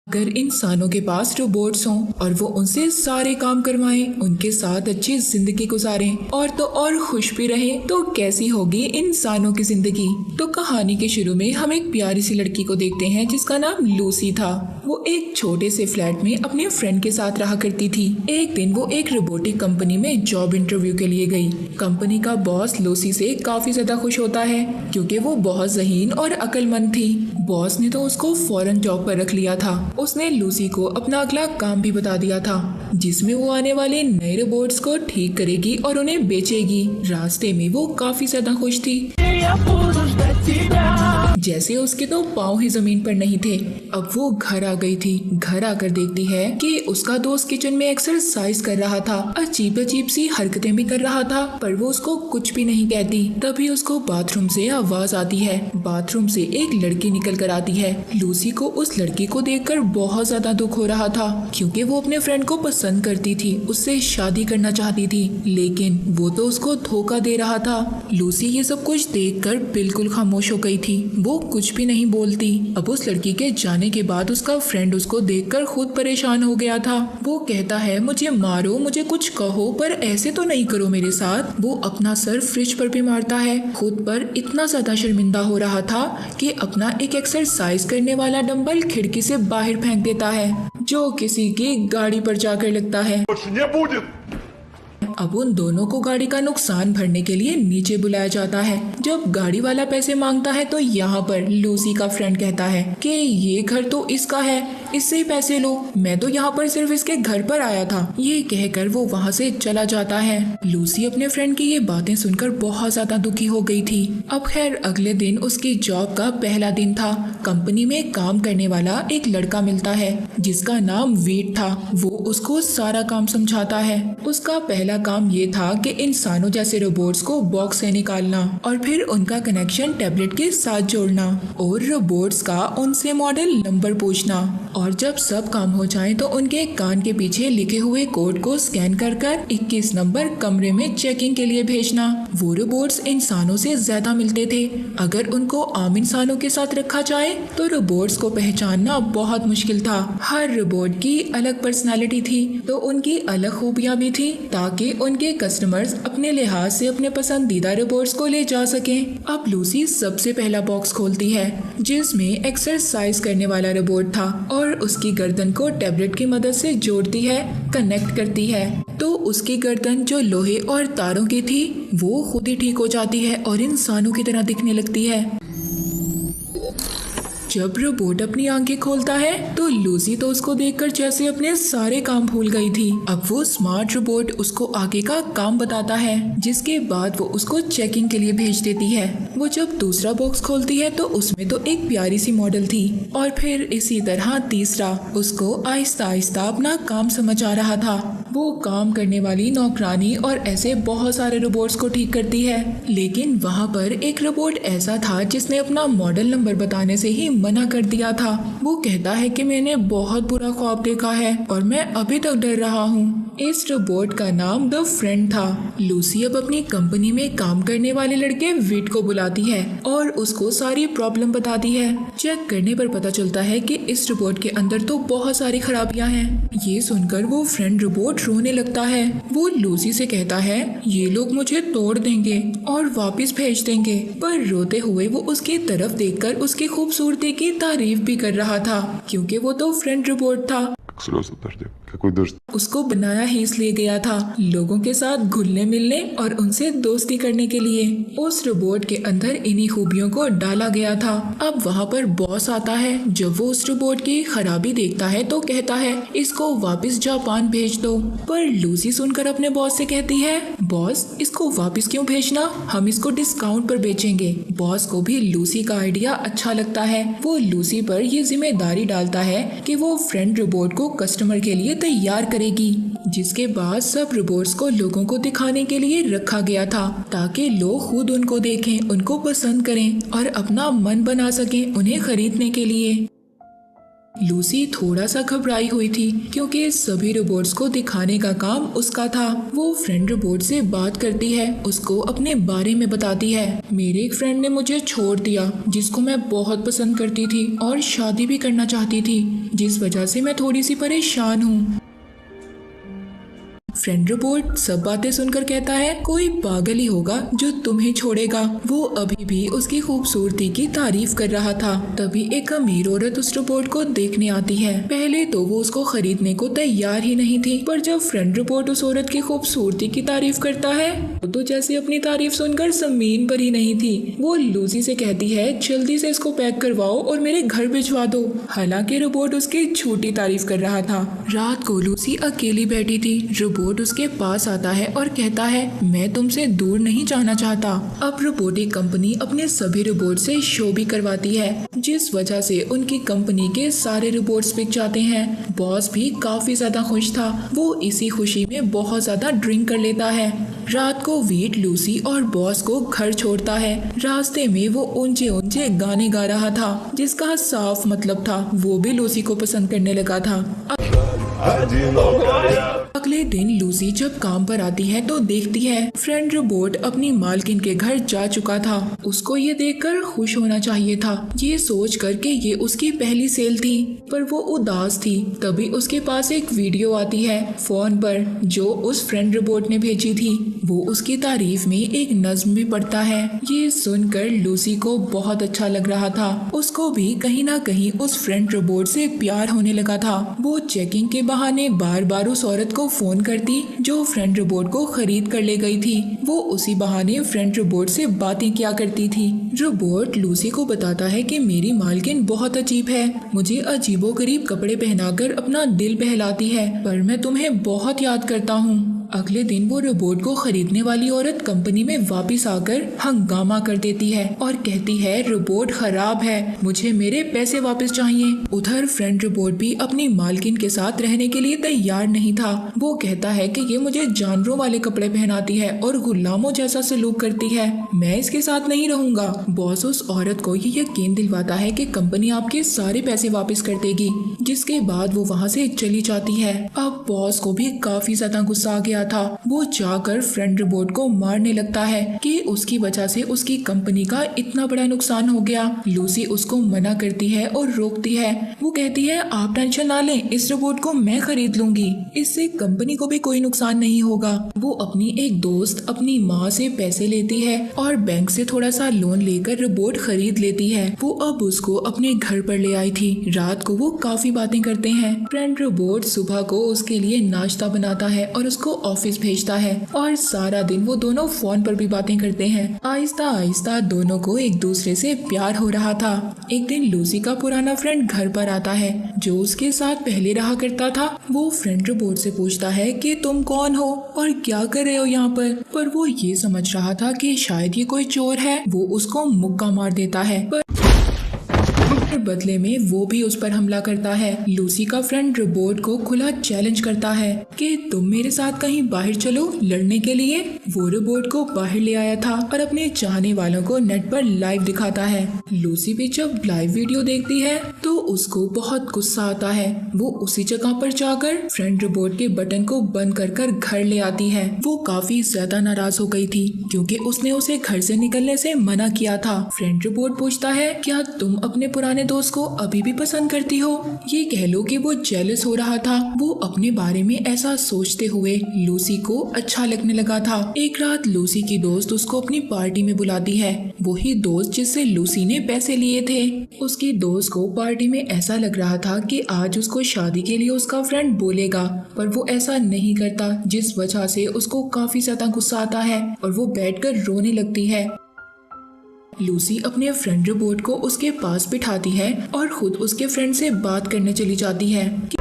अगर इंसानों के पास रोबोट्स हों और वो उनसे सारे काम करवाएं, उनके साथ अच्छी जिंदगी गुजारें और तो और खुश भी रहें, तो कैसी होगी इंसानों की जिंदगी। तो कहानी के शुरू में हम एक प्यारी सी लड़की को देखते हैं जिसका नाम लूसी था। वो एक छोटे से फ्लैट में अपने फ्रेंड के साथ रहा करती थी। एक दिन वो एक रोबोटिक कंपनी में जॉब इंटरव्यू के लिए गई। कंपनी का बॉस लूसी से काफी ज्यादा खुश होता है क्योंकि वो बहुत ज़हीन और अक्लमंद थी। बॉस ने तो उसको फौरन जॉब पर रख लिया था। उसने लूसी को अपना अगला काम भी बता दिया था, जिसमें वो आने वाले नए रोबोट्स को ठीक करेगी और उन्हें बेचेगी। रास्ते में वो काफी ज्यादा खुश थी। जैसे उसके तो पाँव ही जमीन पर नहीं थे। अब वो घर आ गई थी। घर आकर देखती है कि उसका दोस्त किचन में एक्सरसाइज कर रहा था, अजीब अजीब सी हरकतें भी कर रहा था, पर वो उसको कुछ भी नहीं कहती। तभी उसको बाथरूम से आवाज आती है। बाथरूम से एक लड़की निकल कर आती है। लूसी को उस लड़की को देखकर बहुत ज्यादा दुख हो रहा था क्योंकि वो अपने फ्रेंड को पसंद करती थी, उससे शादी करना चाहती थी, लेकिन वो तो उसको धोखा दे रहा था। लूसी ये सब कुछ देखकर बिल्कुल खामोश हो गई थी। वो कुछ भी नहीं बोलती। अब उस लड़की के जाने के बाद उसका फ्रेंड उसको देखकर खुद परेशान हो गया था। वो कहता है, मुझे मारो, मुझे कुछ कहो, पर ऐसे तो नहीं करो मेरे साथ। वो अपना सर फ्रिज पर भी मारता है। खुद पर इतना ज्यादा शर्मिंदा हो रहा था कि अपना एक एक्सरसाइज करने वाला डंबल खिड़की से बाहर फेंक देता है, जो किसी की गाड़ी पर जाकर लगता है। अब उन दोनों को गाड़ी का नुकसान भरने के लिए नीचे बुलाया जाता है। जब गाड़ी वाला पैसे मांगता है तो यहाँ पर लूसी का फ्रेंड कहता है कि ये घर तो इसका है, इससे ही पैसे लो, मैं तो यहाँ पर सिर्फ इसके घर पर आया था। ये कहकर वो वहाँ से चला जाता है। लूसी अपने फ्रेंड की ये बातें सुनकर बहुत ज्यादा दुखी हो गई थी। अब खैर अगले दिन उसकी जॉब का पहला दिन था। कंपनी में काम करने वाला एक लड़का मिलता है जिसका नाम वीट था। वो उसको सारा काम समझाता है। उसका पहला काम ये था कि इंसानों जैसे रोबोट्स को बॉक्स से निकालना और फिर उनका कनेक्शन टैबलेट के साथ जोड़ना और रोबोट्स का उनसे मॉडल नंबर पूछना, और जब सब काम हो जाए तो उनके कान के पीछे लिखे हुए कोड को स्कैन कर 21 नंबर कमरे में चेकिंग के लिए भेजना। वो रोबोट्स इंसानों से ज्यादा मिलते थे। अगर उनको आम इंसानों के साथ रखा जाए तो रोबोट्स को पहचानना बहुत मुश्किल था। हर रोबोट की अलग पर्सनालिटी थी तो उनकी अलग खूबियां भी थी, ताकि उनके कस्टमर्स अपने लिहाज से अपने पसंदीदा रोबोट्स को ले जा सकें। अब लूसी सबसे पहला बॉक्स खोलती है जिसमें एक्सरसाइज करने वाला रोबोट था और उसकी गर्दन को टैबलेट की मदद से जोड़ती है, कनेक्ट करती है, तो उसकी गर्दन जो लोहे और तारों की थी वो खुद ही ठीक हो जाती है और इंसानों की तरह दिखने लगती है। जब रोबोट अपनी आंखें खोलता है तो लूसी तो उसको देखकर जैसे अपने सारे काम भूल गई थी। अब वो स्मार्ट रोबोट उसको आगे का काम बताता है, जिसके बाद वो उसको चेकिंग के लिए भेज देती है। वो जब दूसरा बॉक्स खोलती है तो उसमें तो एक प्यारी सी मॉडल थी और फिर इसी तरह तीसरा। उसको आहिस्ता आहिस्ता अपना काम समझ आ रहा था। वो काम करने वाली नौकरानी और ऐसे बहुत सारे रोबोट्स को ठीक करती है, लेकिन वहाँ पर एक रोबोट ऐसा था जिसने अपना मॉडल नंबर बताने से ही मना कर दिया था। वो कहता है कि मैंने बहुत बुरा ख्वाब देखा है और मैं अभी तक डर रहा हूँ। इस रोबोट का नाम द फ्रेंड था। लूसी अब अपनी कंपनी में काम करने वाले लड़के विट को बुलाती है और उसको सारी प्रॉब्लम बताती है। चेक करने पर पता चलता है कि इस रोबोट के अंदर तो बहुत सारी खराबियां हैं। ये सुनकर वो फ्रेंड रोबोट रोने लगता है। वो लूसी से कहता है, ये लोग मुझे तोड़ देंगे और वापस भेज देंगे, पर रोते हुए वो उसकी तरफ देखकर उसकी खूबसूरती की तारीफ भी कर रहा था क्योंकि वो तो फ्रेंड रोबोट था। उसको बनाया ही इसलिए गया था लोगों के साथ घुलने मिलने और उनसे दोस्ती करने के लिए। उस रोबोट के अंदर इन्हीं खूबियों को डाला गया था। अब वहाँ पर बॉस आता है। जब वो उस रोबोट की खराबी देखता है तो कहता है, इसको वापस जापान भेज दो। पर लूसी सुनकर अपने बॉस से कहती है, बॉस इसको वापस क्यों भेजना, हम इसको डिस्काउंट पर बेचेंगे। बॉस को भी लूसी का आइडिया अच्छा लगता है। वो लूसी पर ये जिम्मेदारी डालता है कि वो फ्रेंड रोबोट को कस्टमर के लिए तैयार करेगी, जिसके बाद सब रोबोट्स को लोगों को दिखाने के लिए रखा गया था ताकि लोग खुद उनको देखें, उनको पसंद करें और अपना मन बना सकें उन्हें खरीदने के लिए। लूसी थोड़ा सा घबराई हुई थी क्योंकि सभी रोबोट्स को दिखाने का काम उसका था। वो फ्रेंड रोबोट से बात करती है, उसको अपने बारे में बताती है। मेरे एक फ्रेंड ने मुझे छोड़ दिया जिसको मैं बहुत पसंद करती थी और शादी भी करना चाहती थी, जिस वजह से मैं थोड़ी सी परेशान हूँ। फ्रेंड रोबोट सब बातें सुनकर कहता है, कोई पागल ही होगा जो तुम्हें छोड़ेगा। वो अभी भी उसकी खूबसूरती की तारीफ कर रहा था। तभी एक अमीर औरत उस रोबोट को देखने आती है। पहले तो वो उसको खरीदने को तैयार ही नहीं थी, पर जब फ्रेंड रोबोट उस औरत की खूबसूरती की तारीफ करता है तो जैसे अपनी तारीफ सुनकर जमीन पर ही नहीं थी। वो लूसी से कहती है, जल्दी से इसको पैक करवाओ और मेरे घर भिजवा दो। हालांकि रोबोट उसकी झूठी तारीफ कर रहा था। रात को लूसी अकेली बैठी थी। रोबोट उसके पास आता है और कहता है, मैं तुमसे दूर नहीं जाना चाहता। अब रोबोटिक कंपनी अपने सभी रोबोट से शो भी करवाती है, जिस वजह से उनकी कंपनी के सारे रोबोट्स बिक जाते हैं। बॉस भी काफी ज्यादा खुश था। वो इसी खुशी में बहुत ज्यादा ड्रिंक कर लेता है। रात को वीट लूसी और बॉस को घर छोड़ता है। रास्ते में वो ऊंचे ऊंचे गाने गा रहा था, जिसका साफ मतलब था वो भी लूसी को पसंद करने लगा था। अगले दिन लूसी जब काम पर आती है तो देखती है फ्रेंड रोबोट अपनी मालकिन के घर जा चुका था। उसको ये देखकर खुश होना चाहिए था, ये सोच कर के ये उसकी पहली सेल थी, पर वो उदास थी। तभी उसके पास एक वीडियो आती है फोन पर जो उस फ्रेंड रोबोट ने भेजी थी। वो उसकी तारीफ में एक नज्म भी पढ़ता है। ये सुनकर लूसी को बहुत अच्छा लग रहा था। उसको भी कहीं ना कहीं उस फ्रेंड रोबोट से प्यार होने लगा था। वो चेकिंग के बहाने बार बार उस औरत को फोन करती जो फ्रेंड रोबोट को खरीद कर ले गई थी। वो उसी बहाने फ्रेंड रोबोट से बातें किया करती थी। रोबोट लूसी को बताता है कि मेरी मालकिन बहुत अजीब है, मुझे अजीबोगरीब कपड़े पहनाकर अपना दिल बहलाती है, पर मैं तुम्हें बहुत याद करता हूँ। अगले दिन वो रोबोट को खरीदने वाली औरत कंपनी में वापस आकर हंगामा कर देती है और कहती है, रोबोट खराब है, मुझे मेरे पैसे वापस चाहिए। उधर फ्रेंड रोबोट भी अपनी मालकिन के साथ रहने के लिए तैयार नहीं था। वो कहता है कि ये मुझे जानवरों वाले कपड़े पहनाती है और गुलामों जैसा सलूक करती है, मैं इसके साथ नहीं रहूंगा। बॉस उस औरत को ये यकीन दिलवाता है कि कंपनी आपके सारे पैसे वापस कर देगी, जिसके बाद वो वहाँ से चली जाती है। अब बॉस को भी काफी ज्यादा गुस्सा आ गया था। वो जाकर फ्रेंड रोबोट को मारने लगता है कि उसकी वजह से उसकी कंपनी का इतना बड़ा नुकसान हो गया। लूसी उसको मना करती है और रोकती है। वो कहती है, आप टेंशन ना लें, इस रोबोट को मैं खरीद लूंगी, इससे कंपनी को भी कोई नुकसान नहीं होगा। वो अपनी एक दोस्त अपनी माँ से पैसे लेती है और बैंक से थोड़ा सा लोन लेकर रोबोट खरीद लेती है। वो अब उसको अपने घर पर ले आई थी। रात को वो काफी बातें करते हैं। फ्रेंड रोबोट सुबह को उसके लिए नाश्ता बनाता है और उसको ऑफिस भेजता है और सारा दिन वो दोनों फोन पर भी बातें करते हैं। आहिस्ता आहिस्ता दोनों को एक दूसरे से प्यार हो रहा था। एक दिन लूसी का पुराना फ्रेंड घर पर आता है जो उसके साथ पहले रहा करता था। वो फ्रेंड रोबोट से पूछता है कि तुम कौन हो और क्या कर रहे हो यहाँ पर वो ये समझ रहा था कि शायद ये कोई चोर है। वो उसको मुक्का मार देता है, पर बदले में वो भी उस पर हमला करता है। लूसी का फ्रेंड रोबोट को खुला चैलेंज करता है कि तुम मेरे साथ कहीं बाहर चलो लड़ने के लिए। वो रोबोट को बाहर ले आया था और अपने चाहने वालों को नेट पर लाइव दिखाता है। लूसी भी जब लाइव वीडियो देखती है तो उसको बहुत गुस्सा आता है। वो उसी जगह पर जाकर फ्रेंड रोबोट के बटन को बंद कर घर ले आती है। वो काफी ज्यादा नाराज हो गई थी क्योंकि उसने उसे घर से निकलने से मना किया था। फ्रेंड रोबोट पूछता है, क्या तुम अपने पुराने दोस्त को अभी भी पसंद करती हो? ये कह लो कि वो जेलस हो रहा था। वो अपने बारे में ऐसा सोचते हुए लूसी को अच्छा लगने लगा था। एक रात लूसी की दोस्त उसको अपनी पार्टी में बुलाती है, वही दोस्त जिससे लूसी ने पैसे लिए थे। उसकी दोस्त को पार्टी में ऐसा लग रहा था कि आज उसको शादी के लिए उसका फ्रेंड बोलेगा, पर वो ऐसा नहीं करता, जिस वजह से उसको काफी ज्यादा गुस्सा आता है और वो बैठकर रोने लगती है। लूसी अपने फ्रेंड रोबोट को उसके पास बिठाती है और खुद उसके फ्रेंड से बात करने चली जाती है कि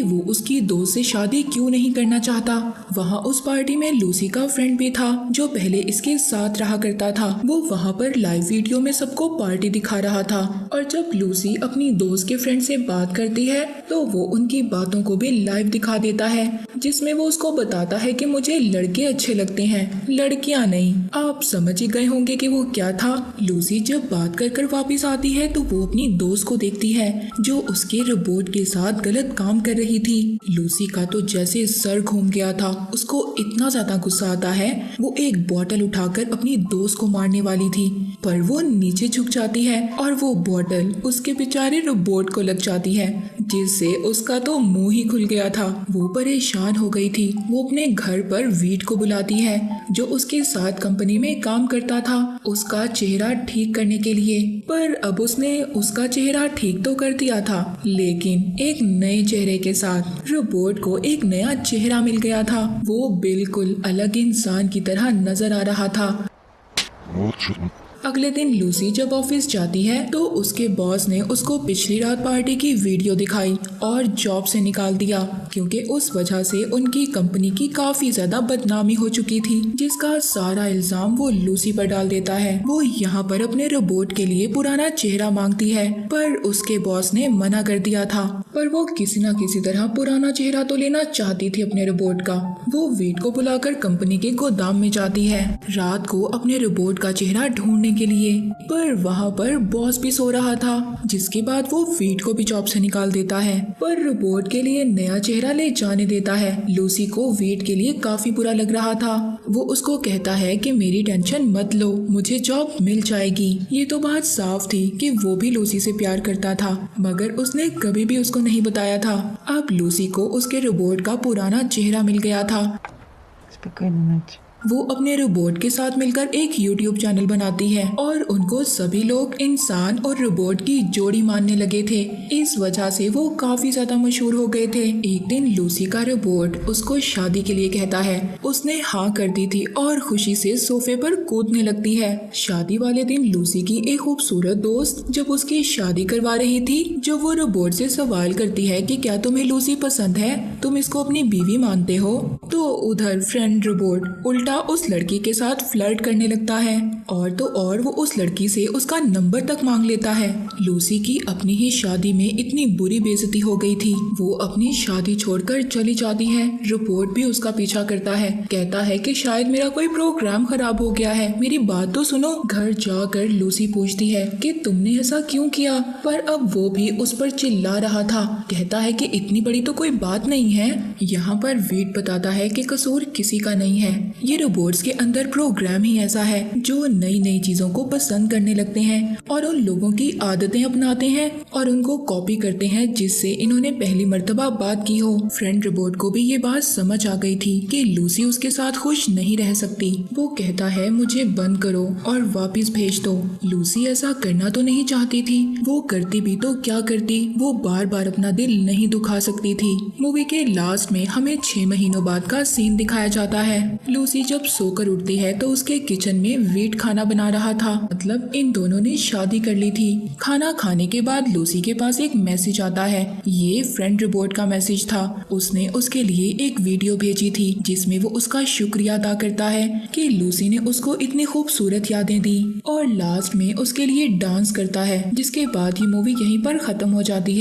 वो उसकी दोस्त से शादी क्यों नहीं करना चाहता। वहाँ उस पार्टी में लूसी का फ्रेंड भी था जो पहले इसके साथ रहा करता था। वो वहाँ पर लाइव वीडियो में सबको पार्टी दिखा रहा था और जब लूसी अपनी दोस्त के फ्रेंड से बात करती है तो वो उनकी बातों को भी लाइव दिखा देता है। जिसमें वो उसको बताता है कि मुझे लड़के अच्छे लगते हैं, लड़कियां नहीं। आप समझ ही गए होंगे कि वो क्या था। लूसी जब बात कर कर वापिस आती है तो वो अपनी दोस्त को देखती है जो उसके रोबोट के साथ गलत काम कर रही थी। लूसी का तो जैसे सर घूम गया था, उसको इतना ज्यादा गुस्सा आता है, वो एक बोतल उठाकर अपनी दोस्त को मारने वाली थी, पर वो नीचे झुक जाती है और वो बोतल उसके बेचारे रोबोट को लग जाती है, जिससे उसका तो मुंह ही खुल गया था। वो परेशान हो गई थी। वो अपने घर पर वीट को बुलाती है जो उसके साथ कंपनी में काम करता था, उसका चेहरा ठीक करने के लिए। पर अब उसने उसका चेहरा ठीक तो कर दिया था, लेकिन एक नए चेहरे के साथ। रोबोट को एक नया चेहरा मिल गया था। वो बिल्कुल अलग इंसान की तरह नजर आ रहा था। अगले दिन लूसी जब ऑफिस जाती है तो उसके बॉस ने उसको पिछली रात पार्टी की वीडियो दिखाई और जॉब से निकाल दिया, क्योंकि उस वजह से उनकी कंपनी की काफी ज्यादा बदनामी हो चुकी थी, जिसका सारा इल्जाम वो लूसी पर डाल देता है। वो यहाँ पर अपने रोबोट के लिए पुराना चेहरा मांगती है, पर उसके बॉस ने मना कर दिया था। पर वो किसी न किसी तरह पुराना चेहरा तो लेना चाहती थी अपने रोबोट का। वो वीट को बुलाकर कंपनी के गोदाम में जाती है रात को अपने रोबोट का चेहरा ढूंढने के लिए, पर वहाँ पर बॉस भी सो रहा था, जिसके बाद वो वीट को भी जॉब से निकाल देता है, पर रोबोट के लिए नया चेहरा ले जाने देता है। लूसी को वीट के लिए काफी बुरा लग रहा था। वो उसको कहता है कि मेरी टेंशन मत लो, मुझे जॉब मिल जाएगी। ये तो बात साफ थी कि वो भी लूसी से प्यार करता था, मगर उसने कभी भी उसको नहीं बताया था। अब लूसी को उसके रोबोट का पुराना चेहरा मिल गया था। वो अपने रोबोट के साथ मिलकर एक YouTube चैनल बनाती है और उनको सभी लोग इंसान और रोबोट की जोड़ी मानने लगे थे। इस वजह से वो काफी ज्यादा मशहूर हो गए थे। एक दिन लूसी का रोबोट उसको शादी के लिए कहता है। उसने हाँ कर दी थी और खुशी से सोफे पर कूदने लगती है। शादी वाले दिन लूसी की एक खूबसूरत दोस्त जब उसकी शादी करवा रही थी, जब वो रोबोट से सवाल करती है कि क्या तुम्हें लूसी पसंद है, तुम इसको अपनी बीवी मानते हो, तो उधर फ्रेंड रोबोट उल्टा उस लड़की के साथ फ्लर्ट करने लगता है और तो और वो उस लड़की से उसका नंबर तक मांग लेता है। लूसी की अपनी ही शादी में इतनी बुरी बेइज्जती हो गई थी, वो अपनी शादी छोड़कर चली जाती है। रोबोट भी उसका पीछा करता है, कहता है कि शायद मेरा कोई प्रोग्राम खराब हो गया है, मेरी बात तो सुनो। घर जाकर लूसी पूछती है कि तुमने ऐसा क्यों किया, पर अब वो भी उस पर चिल्ला रहा था, कहता है कि इतनी बड़ी तो कोई बात नहीं है। यहाँ पर वीट बताता है कि कसूर किसी का नहीं है, ये रोबोट्स के अंदर प्रोग्राम ही ऐसा है जो नई नई चीजों को पसंद करने लगते हैं और उन लोगों की आदतें अपनाते हैं और उनको कॉपी करते हैं जिससे इन्होंने पहली मर्तबा बात की हो। फ्रेंड रोबोट को भी ये बात समझ आ गई थी कि लूसी उसके साथ खुश नहीं रह सकती। वो कहता है मुझे बंद करो और वापस भेज दो। लूसी ऐसा करना तो नहीं चाहती थी, वो करती भी तो क्या करती, वो बार बार अपना दिल नहीं दुखा सकती थी। मूवी के लास्ट में हमें 6 महीनों बाद का सीन दिखाया जाता है। लूसी जब सोकर उठती है तो उसके किचन में वीट खाना बना रहा था, मतलब इन दोनों ने शादी कर ली थी। खाना खाने के बाद लूसी के पास एक मैसेज आता है। ये फ्रेंड रोबोट का मैसेज था। उसने उसके लिए एक वीडियो भेजी थी जिसमें वो उसका शुक्रिया अदा करता है कि लूसी ने उसको इतनी खूबसूरत यादें दी और लास्ट में उसके लिए डांस करता है, जिसके बाद ये मूवी यहीं पर खत्म हो जाती है।